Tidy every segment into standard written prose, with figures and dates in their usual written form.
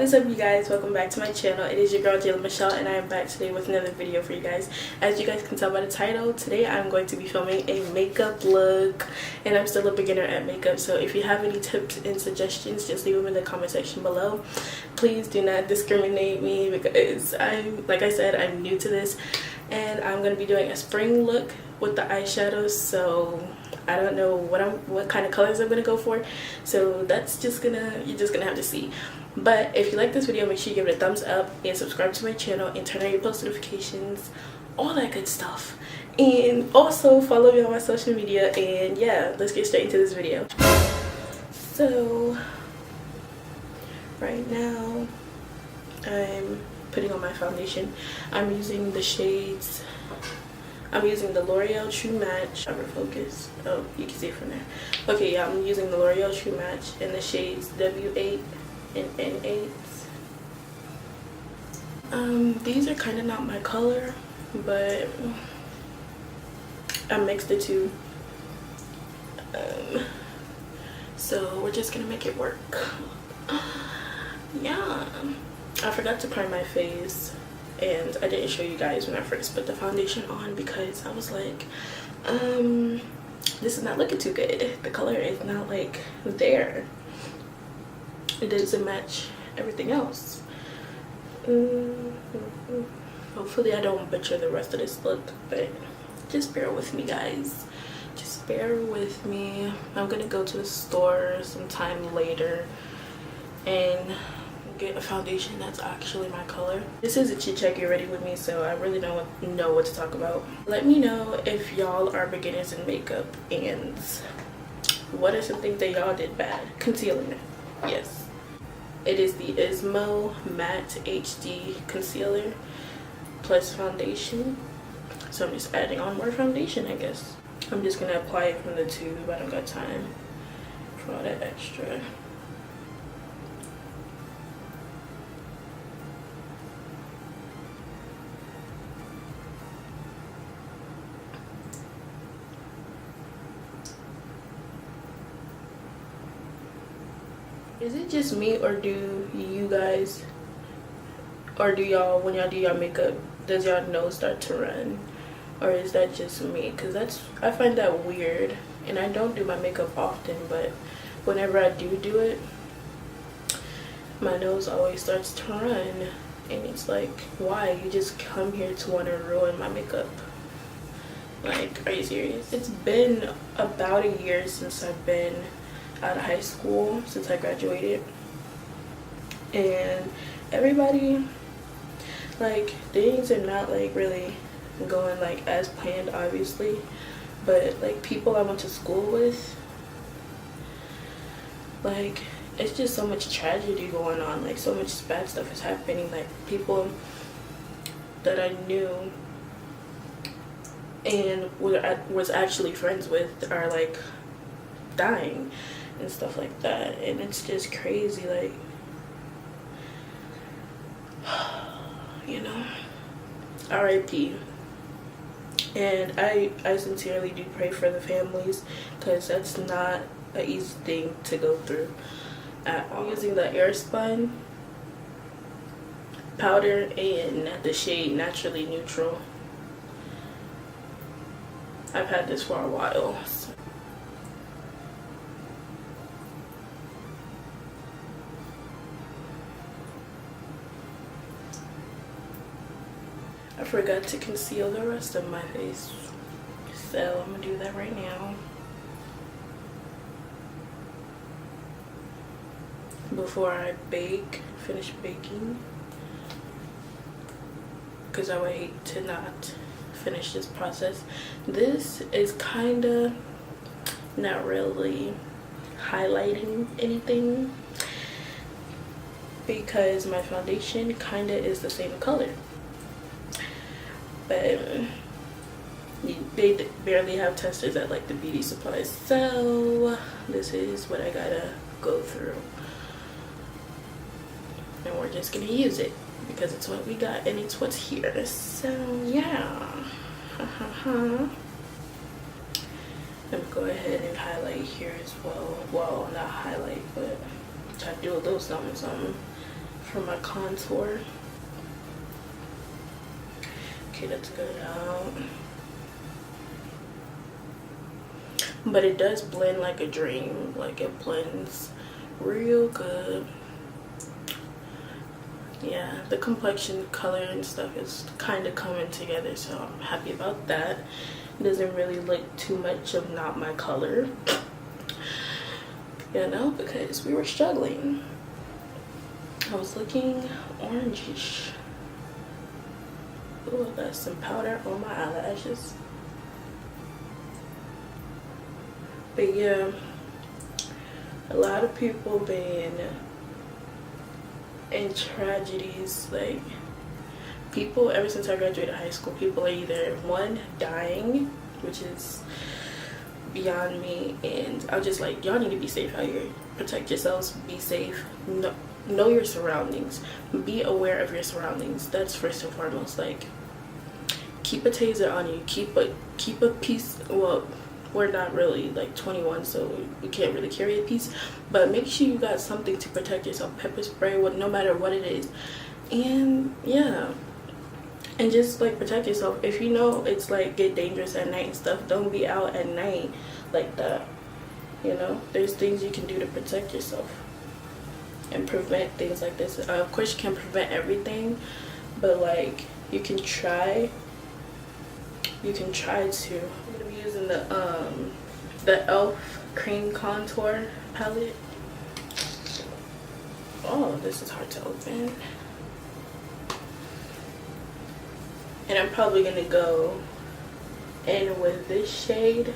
What's up, you guys? Welcome back to my channel. It is your girl Jayla Michelle, and I am back today with another video for you guys. As you guys can tell by the title, today I'm going to be filming a makeup look, and I'm still a beginner at makeup, so if you have any tips and suggestions, just leave them in the comment section below. Please do not discriminate me because like I said, I'm new to this, and I'm going to be doing a spring look with the eyeshadows, so I don't know what kind of colors I'm gonna go for, so you're just gonna have to see. But if you like this video, make sure you give it a thumbs up and subscribe to my channel and turn on your post notifications, all that good stuff, and also follow me on my social media. And yeah, let's get straight into this video. So right now I'm putting on my foundation. I'm using the shades. I'm using the L'Oreal True Match. Over focus. Oh, you can see it from there. Okay, yeah, I'm using the L'Oreal True Match in the shades W8 and N8. These are kind of not my color, but I mixed the two. So we're just gonna make it work. Yeah, I forgot to prime my face, and I didn't show you guys when I first put the foundation on because I was like, this is not looking too good. The color is not like there. It doesn't match everything else. Hopefully I don't butcher the rest of this look, but just bear with me, guys. Just bear with me. I'm gonna go to the store sometime later and get a foundation that's actually my color. This is a chit chat get ready with me, so I really don't know what to talk about. Let me know if y'all are beginners in makeup and what are some things that y'all did bad. Concealer, yes, it is the Ismo Matte HD Concealer plus foundation, so I'm just adding on more foundation, I guess. I'm just gonna apply it from the tube. I don't got time for all that extra. Is it just me, or do you guys, or do y'all, when y'all do y'all makeup, does y'all nose start to run, or is that just me? Because I find that weird, and I don't do my makeup often, but whenever I do it, my nose always starts to run, and it's like, why? You just come here to want to ruin my makeup. Like, are you serious? It's been about a year since I've been out of high school, since I graduated, and everybody, like, things are not like really going like as planned, obviously, but like people I went to school with, like, it's just so much tragedy going on, like so much bad stuff is happening, like people that I knew and was actually friends with are like dying and stuff like that, and it's just crazy, like, you know, RIP. And I sincerely do pray for the families, because that's not an easy thing to go through at all. I'm using the Airspun powder in the shade Naturally Neutral. I've had this for a while, so. I forgot to conceal the rest of my face, so I'm gonna do that right now before I finish baking, because I would hate to not finish this process. This is kinda not really highlighting anything because my foundation kinda is the same color, but they barely have testers at like the beauty supplies, so this is what I gotta go through, and we're just gonna use it because it's what we got and it's what's here. So yeah, I'm gonna go ahead and highlight here as well. Well, not highlight, but try to do a little something for my contour. Okay, that's good out. But it does blend like a dream. Like, it blends real good. Yeah, the complexion color and stuff is kind of coming together, so I'm happy about that. It doesn't really look too much of not my color, you know, because we were struggling. I was looking orangish. Oh, I got some powder on my eyelashes. But yeah, a lot of people been in tragedies. Like, people, ever since I graduated high school, people are either one, dying, which is beyond me, and I'm just like, y'all need to be safe out here. Protect yourselves, be safe, know your surroundings, be aware of your surroundings. That's first and foremost. Like, keep a taser on you, keep a piece. Well, we're not really like 21, so we can't really carry a piece, but make sure you got something to protect yourself. Pepper spray, no matter what it is. And yeah, and just like protect yourself. If you know it's like get dangerous at night and stuff, don't be out at night like that, you know. There's things you can do to protect yourself and prevent things like this. Of course you can't prevent everything, but like you can try to. I'm gonna be using the e.l.f. cream contour palette. Oh, this is hard to open. And I'm probably gonna go in with this shade.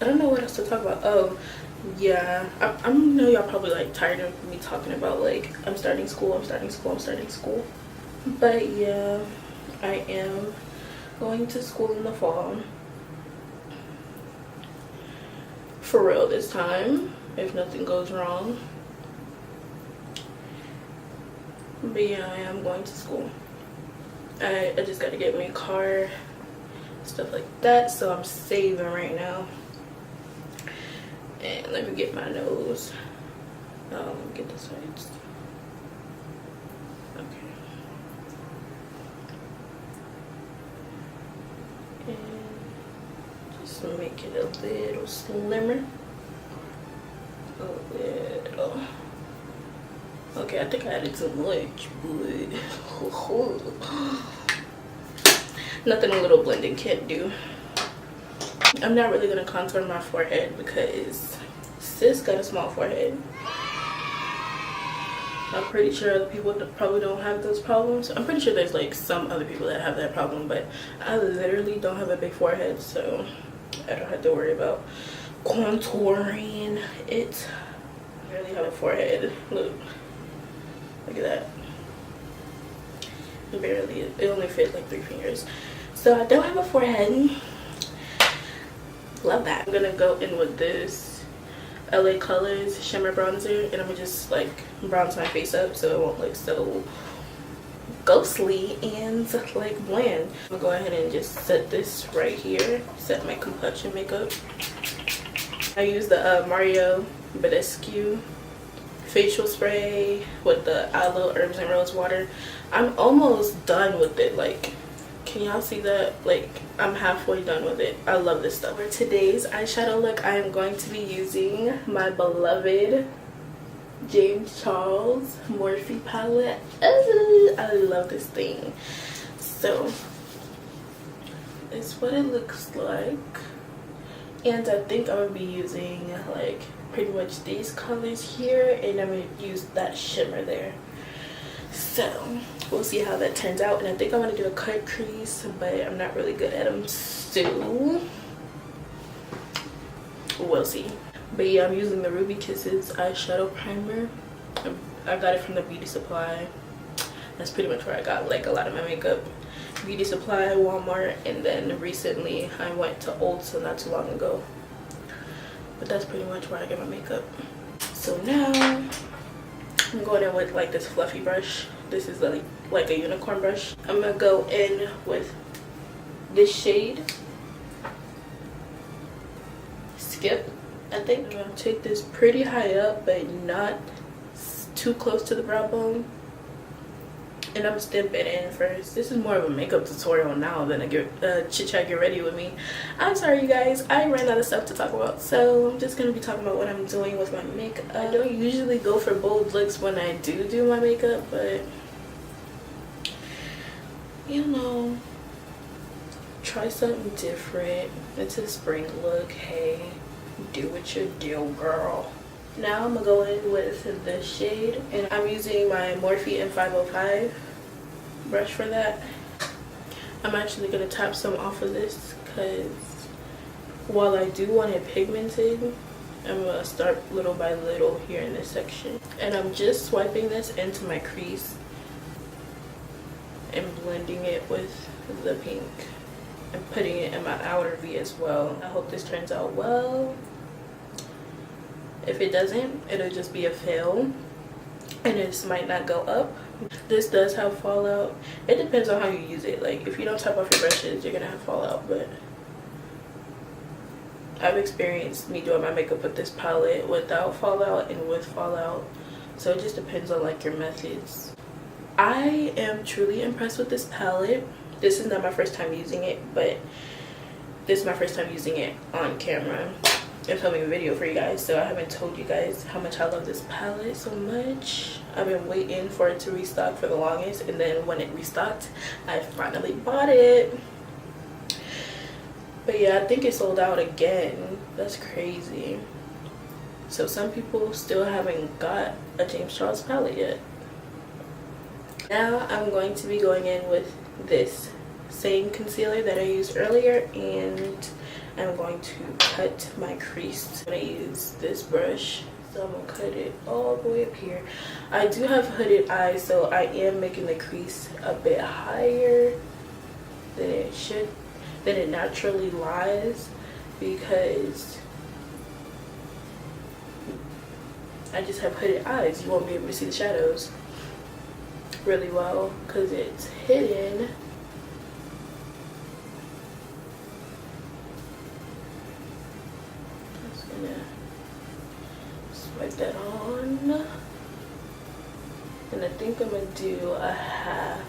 I don't know what else to talk about. Oh yeah, I know y'all probably like tired of me talking about like I'm starting school. But yeah, I am going to school in the fall. For real this time, if nothing goes wrong. But yeah, I am going to school. I just got to get my car, stuff like that, so I'm saving right now. And let me get my nose. Let me get the sides. Okay. And just make it a little slimmer. A little. Okay, I think I added too much, but nothing a little blending can't do. I'm not really gonna contour my forehead because sis got a small forehead. I'm pretty sure other people probably don't have those problems. I'm pretty sure there's like some other people that have that problem, but I literally don't have a big forehead, so I don't have to worry about contouring it. I really have a forehead. Look at that. Barely. It only fits like 3 fingers. So I don't have a forehead. Love that. I'm gonna go in with this LA Colors shimmer bronzer, and I'm gonna just like bronze my face up so it won't look so ghostly and like bland. I'm gonna go ahead and just set this right here, set my complexion makeup. I use the Mario Badescu facial spray with the aloe herbs and rose water. I'm almost done with it. Like, can y'all see that? Like, I'm halfway done with it. I love this stuff. For today's eyeshadow look, I am going to be using my beloved James Charles Morphe palette. I love this thing. So it's what it looks like, and I think I'm gonna be using like pretty much these colors here, and I'm gonna use that shimmer there. So we'll see how that turns out, and I think I'm gonna do a cut crease, but I'm not really good at them, so we'll see. But yeah, I'm using the Ruby Kisses eyeshadow primer. I got it from the beauty supply. That's pretty much where I got like a lot of my makeup. Beauty supply, Walmart, and then recently I went to Ulta not too long ago. But that's pretty much where I get my makeup. So now I'm going in with like this fluffy brush. This is like a unicorn brush. I'm gonna go in with this shade, Skip, I think. I'm gonna take this pretty high up, but not too close to the brow bone. and I'm stimping in first. This is more of a makeup tutorial now than a chit chat get ready with me. I'm sorry you guys, I ran out of stuff to talk about, so I'm just gonna be talking about what I'm doing with my makeup. I don't usually go for bold looks when I do my makeup, but you know, try something different. It's a spring look. Hey, do what you do, girl. Now I'm gonna go in with the shade, and I'm using my Morphe M505 brush for that. I'm actually gonna tap some off of this because while I do want it pigmented, I'm gonna start little by little here in this section. And I'm just swiping this into my crease and blending it with the pink and putting it in my outer V as well. I hope this turns out well. If it doesn't, it'll just be a fail and this might not go up. This does have fallout. It depends on how you use it. Like if you don't tap off your brushes, you're gonna have fallout, but I've experienced me doing my makeup with this palette without fallout and with fallout, so it just depends on like your methods. I am truly impressed with this palette. This is not my first time using it, but this is my first time using it on camera and filming a video for you guys, so I haven't told you guys how much I love this palette so much. I've been waiting for it to restock for the longest, and then when it restocked, I finally bought it. But yeah, I think it sold out again. That's crazy. So some people still haven't got a James Charles palette yet. Now I'm going to be going in with this same concealer that I used earlier, and I'm going to cut my crease. I'm going to use this brush, so I'm going to cut it all the way up here. I do have hooded eyes, so I am making the crease a bit higher than it naturally lies, because I just have hooded eyes. You won't be able to see the shadows really well because it's hidden. Swipe that on, and I think I'm gonna do a half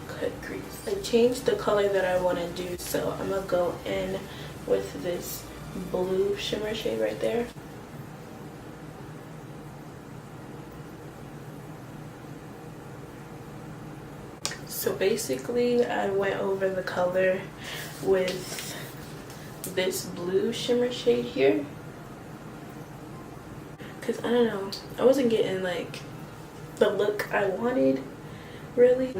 cut crease. I changed the color that I want to do, so I'm gonna go in with this blue shimmer shade right there. So basically I went over the color with this blue shimmer shade here, because I don't know, I wasn't getting like the look I wanted really.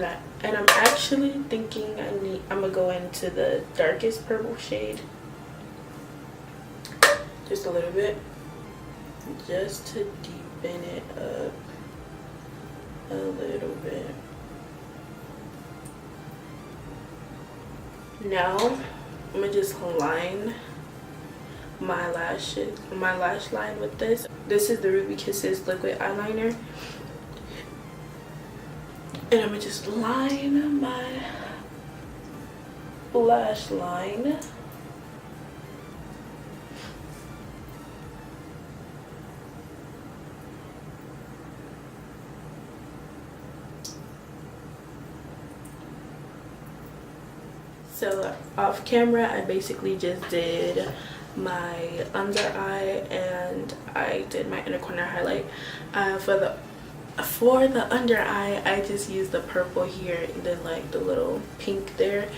And I'm actually thinking I'm gonna go into the darkest purple shade just a little bit, just to deepen it up a little bit. Now I'm gonna just line my lash line with this. This is the Ruby Kisses liquid eyeliner, and I'm gonna just line my lash line. So off camera, I basically just did my under eye and I did my inner corner highlight. For the under eye, I just used the purple here and then like the little pink there.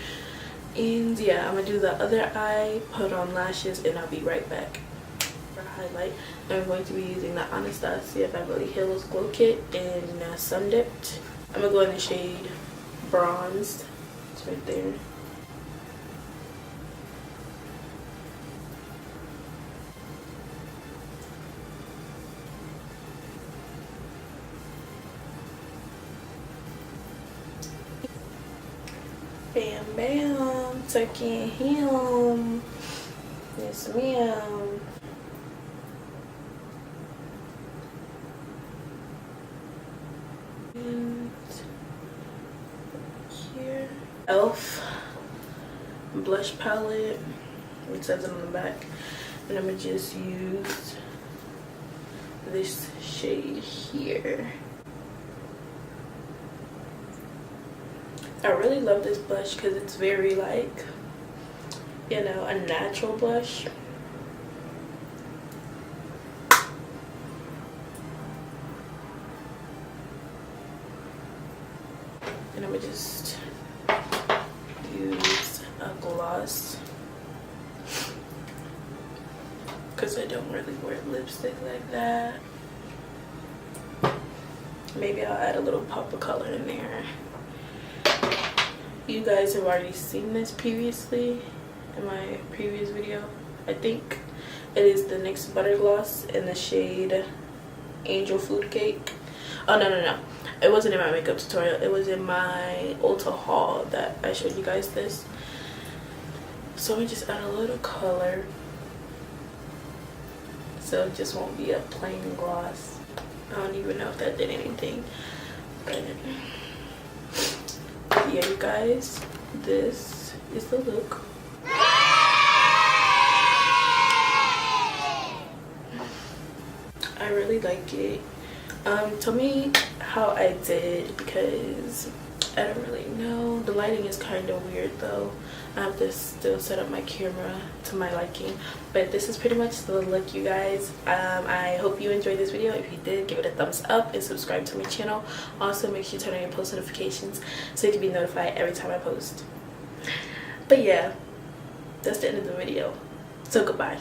And yeah, I'm gonna do the other eye, put on lashes, and I'll be right back. For highlight, I'm going to be using the Anastasia Beverly Hills Glow Kit in Sun Dipped. I'm gonna go in the shade Bronzed. It's right there. Bam bam, turkey and ham. Yes ma'am. And here, Elf blush palette. It says it on the back, and I'm gonna just use this shade here. I really love this blush because it's very like, you know, a natural blush. And I'm gonna just use a gloss because I don't really wear lipstick like that. Maybe I'll add a little pop of color in there. You guys have already seen this previously in my previous video. I think it is the NYX Butter Gloss in the shade Angel Food Cake. Oh, no. It wasn't in my makeup tutorial. It was in my Ulta haul that I showed you guys this. So we just add a little color. So it just won't be a plain gloss. I don't even know if that did anything. But yeah, you guys, this is the look. I really like it. Tell me how I did because I don't really know. The lighting is kind of weird though. I have to still set up my camera to my liking, but this is pretty much the look, you guys. I hope you enjoyed this video. If you did, give it a thumbs up and subscribe to my channel. Also, make sure you turn on your post notifications so you can be notified every time I post. But yeah, that's the end of the video, so goodbye.